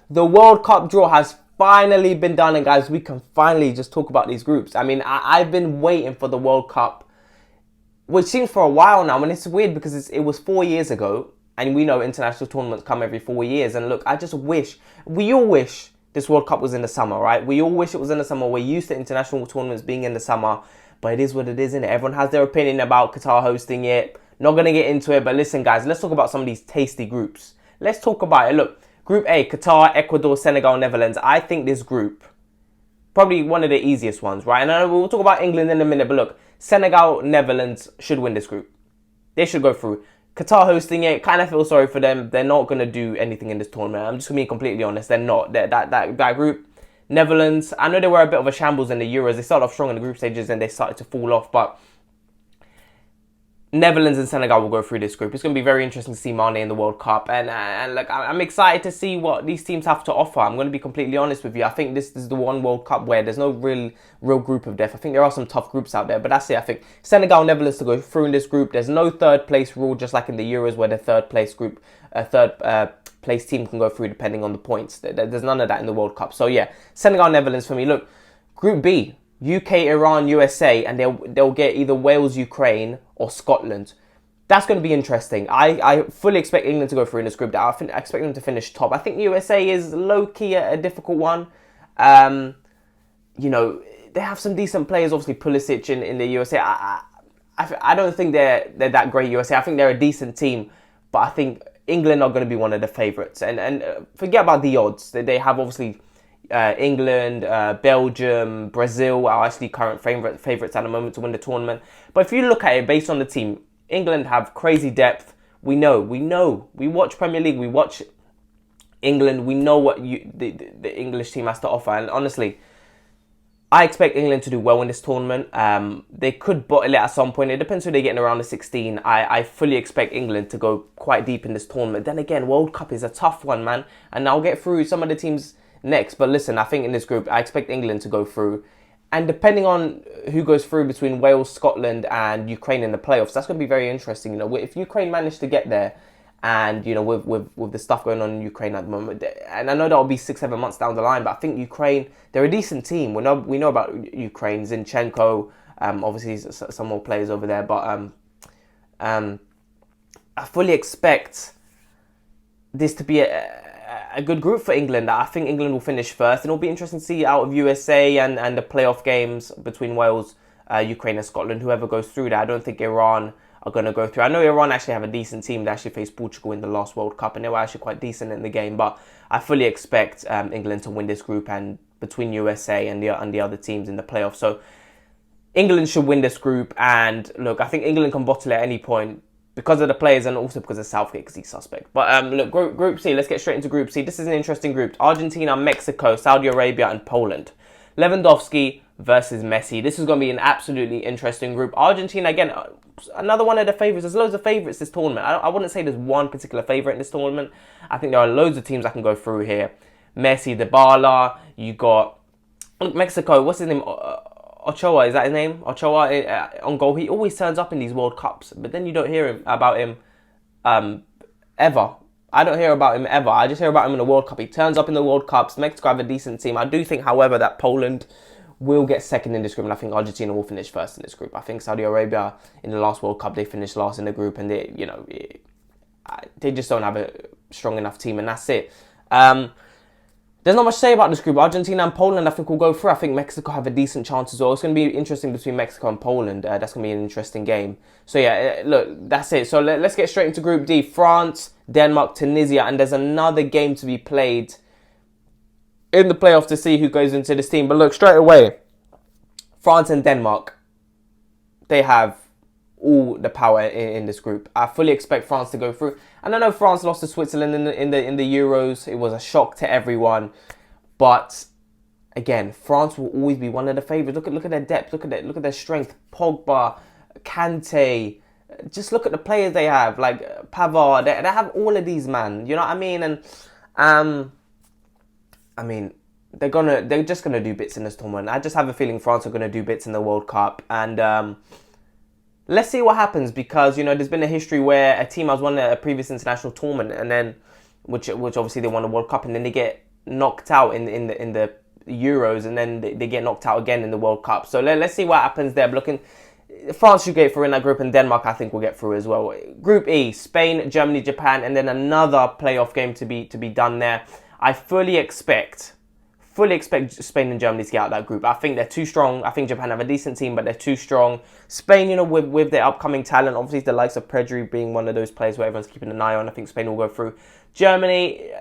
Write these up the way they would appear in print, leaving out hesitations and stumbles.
the World Cup draw has finally been done, and guys, we can finally just talk about these groups. I mean, I've been waiting for the World Cup, which seems for a while now, and it's weird because it was 4 years ago, and we know international tournaments come every 4 years. And look, I just wish, we all wish this World Cup was in the summer, right? We all wish it was in the summer. We're used to international tournaments being in the summer, but it is what it is, isn't it? Everyone has their opinion about Qatar hosting it. Not going to get into it, but listen, guys, let's talk about some of these tasty groups. Let's talk about it. Look, Group A, Qatar, Ecuador, Senegal, Netherlands. I think this group, probably one of the easiest ones, right? And I know we'll talk about England in a minute, but look, Senegal, Netherlands should win this group. They should go through. Qatar hosting it, kind of feel sorry for them. They're not going to do anything in this tournament. I'm just going to be completely honest. They're not. That group, Netherlands, I know they were a bit of a shambles in the Euros. They started off strong in the group stages and they started to fall off, but Netherlands and Senegal will go through this group. It's going to be very interesting to see Mane in the World Cup. And look, I'm excited to see what these teams have to offer. I'm going to be completely honest with you. I think this is the one World Cup where there's no real group of death. I think there are some tough groups out there, but that's it. I think Senegal, Netherlands to go through in this group. There's no third place rule, just like in the Euros where the third place team can go through depending on the points. There's none of that in the World Cup. So yeah, Senegal, Netherlands for me. Look, Group B, UK, Iran, USA, and they'll get either Wales, Ukraine, or Scotland. That's going to be interesting. I fully expect England to go through in this group. I expect them to finish top. I think USA is low-key a difficult one. You know, they have some decent players, obviously Pulisic in the USA. I don't think they're that great, USA. I think they're a decent team, but I think England are going to be one of the favourites. And forget about the odds. They have obviously England, Belgium, Brazil are actually current favourites at the moment to win the tournament. But if you look at it based on the team, England have crazy depth. We know. We watch Premier League. We watch England. We know what the English team has to offer. And honestly, I expect England to do well in this tournament. They could bottle it at some point. It depends who they're getting around the 16. I fully expect England to go quite deep in this tournament. Then again, World Cup is a tough one, man. And I'll get through some of the teams next. But listen, I think in this group, I expect England to go through. And depending on who goes through between Wales, Scotland and Ukraine in the playoffs, that's going to be very interesting. You know, if Ukraine managed to get there and, you know, with the stuff going on in Ukraine at the moment, and I know that'll be 6-7 months down the line, but I think Ukraine, they're a decent team. We know about Ukraine, Zinchenko, obviously some more players over there, but I fully expect this to be a good group for England. I think England will finish first, and it'll be interesting to see out of USA and the playoff games between Wales, Ukraine and Scotland, whoever goes through that. I don't think Iran are going to go through. I know Iran actually have a decent team. They actually faced Portugal in the last World Cup, and they were actually quite decent in the game, but I fully expect England to win this group, and between USA and the other teams in the playoffs. So England should win this group, and look, I think England can bottle it at any point, because of the players and also because of Southgate, because he's suspect. But look, Group C, let's get straight into Group C. This is an interesting group. Argentina, Mexico, Saudi Arabia and Poland. Lewandowski versus Messi. This is going to be an absolutely interesting group. Argentina, again, another one of the favourites. There's loads of favourites this tournament. I wouldn't say there's one particular favourite in this tournament. I think there are loads of teams that can go through here. Messi, Dybala, you got Mexico, what's his name? Ochoa, is that his name? Ochoa on goal. He always turns up in these World Cups, but then you don't hear about him ever. I don't hear about him ever. I just hear about him in the World Cup. He turns up in the World Cups. Mexico have a decent team. I do think, however, that Poland will get second in this group, and I think Argentina will finish first in this group. I think Saudi Arabia in the last World Cup, they finished last in the group, and they just don't have a strong enough team, and that's it. There's not much to say about this group. Argentina and Poland, I think, will go through. I think Mexico have a decent chance as well. It's going to be interesting between Mexico and Poland. That's going to be an interesting game. So, yeah, look, that's it. So, let's get straight into Group D. France, Denmark, Tunisia. And there's another game to be played in the playoffs to see who goes into this team. But look, straight away, France and Denmark, they have all the power in this group. I fully expect France to go through. And I know France lost to Switzerland in the Euros. It was a shock to everyone. But again, France will always be one of the favourites. Look at their depth. Look at their strength. Pogba, Kante. Just look at the players they have, like Pavard. They have all of these, man. You know what I mean? And I mean, they're just gonna do bits in this tournament. I just have a feeling France are gonna do bits in the World Cup, and let's see what happens, because, you know, there's been a history where a team has won a previous international tournament, and then which obviously they won the World Cup, and then they get knocked out in the Euros, and then they get knocked out again in the World Cup. So let's see what happens there. I'm looking, France should get through in that group, and Denmark I think will get through as well. Group E: Spain, Germany, Japan, and then another playoff game to be done there. I fully expect Spain and Germany to get out of that group. I think they're too strong. I think Japan have a decent team, but they're too strong. Spain, with their upcoming talent, obviously the likes of Pedri being one of those players where everyone's keeping an eye on, I think Spain will go through. Germany,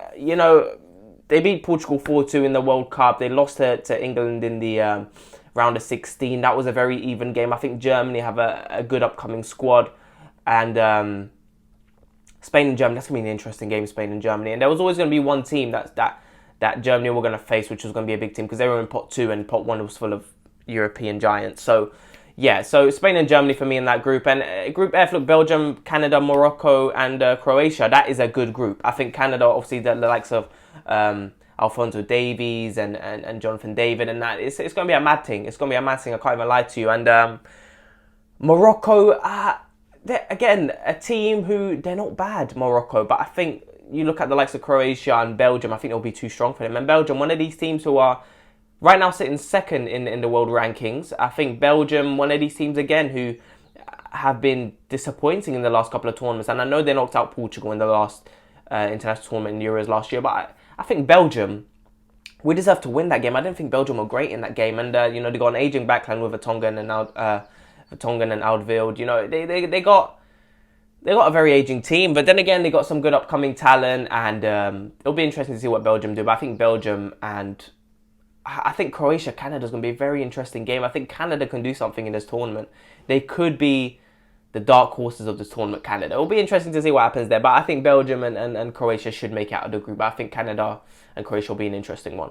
they beat Portugal 4-2 in the World Cup. They lost to England in the round of 16. That was a very even game. I think Germany have a good upcoming squad. And Spain and Germany, that's going to be an interesting game, Spain and Germany. And there was always going to be one team that Germany were going to face, which was going to be a big team, because they were in pot 2 and pot 1 was full of European giants. So yeah, so Spain and Germany for me in that group. And Group F, look, Belgium, Canada, Morocco, and Croatia. That is a good group. I think Canada, obviously, the likes of Alphonso Davies and Jonathan David, and that it's going to be a mad thing. It's going to be a mad thing. I can't even lie to you. And Morocco, they're, again, a team who they're not bad, Morocco, but I think you look at the likes of Croatia and Belgium, I think it'll be too strong for them. And Belgium, one of these teams who are right now sitting second in the world rankings. I think Belgium, one of these teams again who have been disappointing in the last couple of tournaments. And I know they knocked out Portugal in the last international tournament in Euros last year, but I think Belgium, we deserve to win that game. I don't think Belgium were great in that game. And, they got an aging backline with Vertonghen and Alderweireld. They got a very aging team, but then again, they got some good upcoming talent, and it'll be interesting to see what Belgium do. But I think Belgium and I think Croatia, Canada is going to be a very interesting game. I think Canada can do something in this tournament. They could be the dark horses of this tournament, Canada. It'll be interesting to see what happens there, but I think Belgium and Croatia should make it out of the group. I think Canada and Croatia will be an interesting one.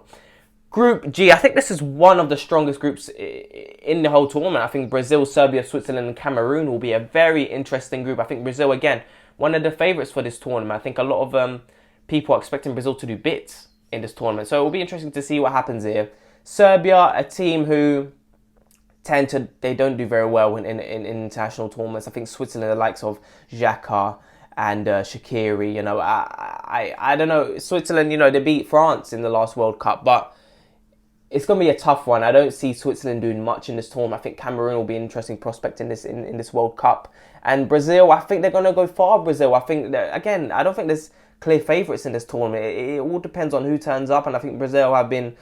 Group G, I think this is one of the strongest groups in the whole tournament. I think Brazil, Serbia, Switzerland, and Cameroon will be a very interesting group. I think Brazil, again, one of the favourites for this tournament. I think a lot of people are expecting Brazil to do bits in this tournament. So it will be interesting to see what happens here. Serbia, a team who they don't do very well in international tournaments. I think Switzerland, the likes of Xhaka and Shaqiri, I don't know. Switzerland, they beat France in the last World Cup, but it's going to be a tough one. I don't see Switzerland doing much in this tournament. I think Cameroon will be an interesting prospect in this World Cup. And Brazil, I think they're going to go far, Brazil. I think, again, I don't think there's clear favourites in this tournament. It all depends on who turns up. And I think Brazil have been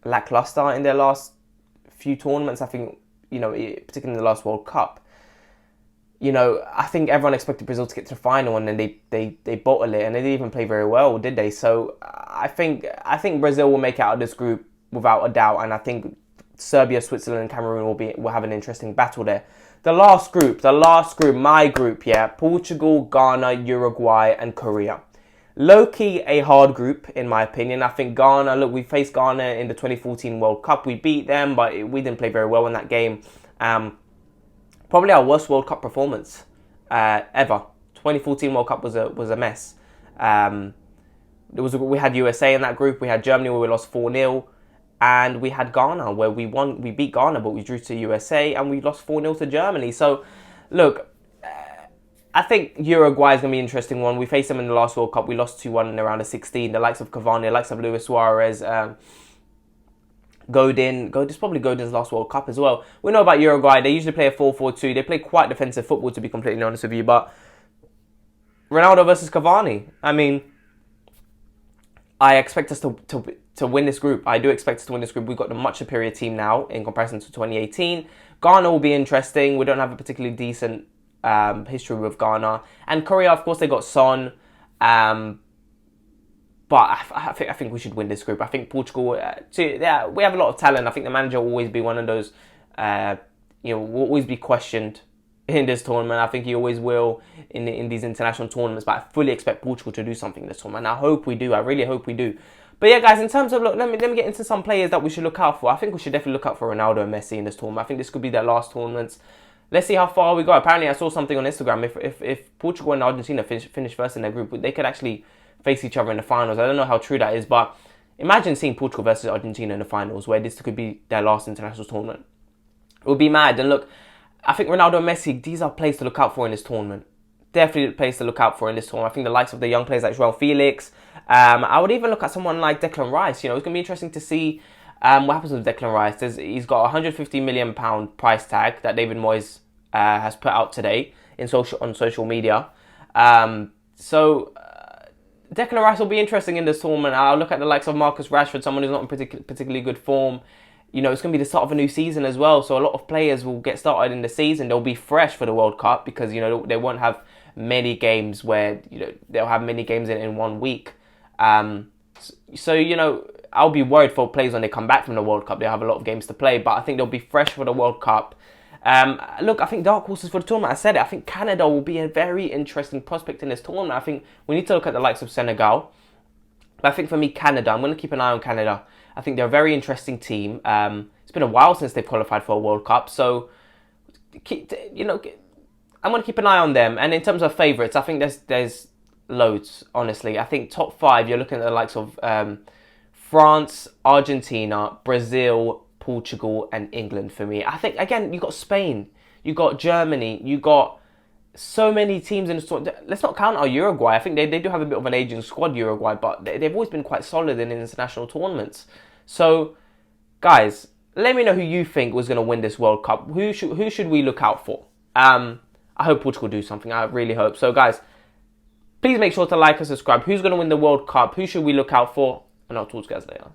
lacklustre in their last few tournaments. I think, particularly in the last World Cup. I think everyone expected Brazil to get to the final, and then they bottled it, and they didn't even play very well, did they? So I think Brazil will make it out of this group without a doubt, and I think Serbia, Switzerland, and Cameroon will have an interesting battle there. The last group, my group, yeah, Portugal, Ghana, Uruguay, and Korea. Low-key a hard group, in my opinion. I think Ghana, look, we faced Ghana in the 2014 World Cup. We beat them, but we didn't play very well in that game. Probably our worst World Cup performance ever. 2014 World Cup was a mess. We had USA in that group. We had Germany where we lost 4-0. And we had Ghana where we beat Ghana, but we drew to USA and we lost 4-0 to Germany. So, look, I think Uruguay is going to be an interesting one. We faced them in the last World Cup. We lost 2-1 in the round of 16. The likes of Cavani, the likes of Luis Suarez, Godin. It's probably Godin's last World Cup as well. We know about Uruguay. They usually play a 4-4-2. They play quite defensive football, to be completely honest with you. But Ronaldo versus Cavani. I mean, I expect us to win this group. I do expect us to win this group. We've got a much superior team now in comparison to 2018. Ghana will be interesting. We don't have a particularly decent history with Ghana. And Korea, of course, they got Son. But I think we should win this group. I think Portugal, we have a lot of talent. I think the manager will always be one of those, will always be questioned in this tournament. I think he always will in these international tournaments. But I fully expect Portugal to do something in this tournament. And I hope we do. I really hope we do. But yeah, guys, in terms of, look, let me get into some players that we should look out for. I think we should definitely look out for Ronaldo and Messi in this tournament. I think this could be their last tournaments. Let's see how far we go. Apparently, I saw something on Instagram. If Portugal and Argentina finish first in their group, they could actually face each other in the finals. I don't know how true that is, but imagine seeing Portugal versus Argentina in the finals, where this could be their last international tournament. It would be mad. And look, I think Ronaldo and Messi, these are players to look out for in this tournament. definitely the place to look out for in this tournament. I think the likes of the young players like Joao Felix. I would even look at someone like Declan Rice. You know, it's going to be interesting to see what happens with Declan Rice. He's got a £150 million price tag that David Moyes has put out today on social media. So Declan Rice will be interesting in this tournament. I'll look at the likes of Marcus Rashford, someone who's not in particularly good form. You know, it's going to be the start of a new season as well. So a lot of players will get started in the season. They'll be fresh for the World Cup because, you know, they won't have many games where, you know, they'll have many games in 1 week. So, you know, I'll be worried for players when they come back from the World Cup. They'll have a lot of games to play, but I think they'll be fresh for the World Cup. Look, I think dark horses for the tournament, I said it, I think Canada will be a very interesting prospect in this tournament. I think we need to look at the likes of Senegal. But I think for me, Canada, I'm going to keep an eye on Canada. I think they're a very interesting team. It's been a while since they've qualified for a World Cup, so, you know, I'm going to keep an eye on them. And in terms of favourites, I think there's loads, honestly. I think top 5, you're looking at the likes of France, Argentina, Brazil, Portugal and England for me. I think, again, you got Spain, you got Germany, you got so many teams in the tournament. Let's not count our Uruguay. I think they do have a bit of an aging squad, Uruguay, but they've always been quite solid in international tournaments. So, guys, let me know who you think was going to win this World Cup. Who should we look out for? I hope Portugal do something. I really hope. So, guys, please make sure to like and subscribe. Who's going to win the World Cup? Who should we look out for? And I'll talk to you guys later.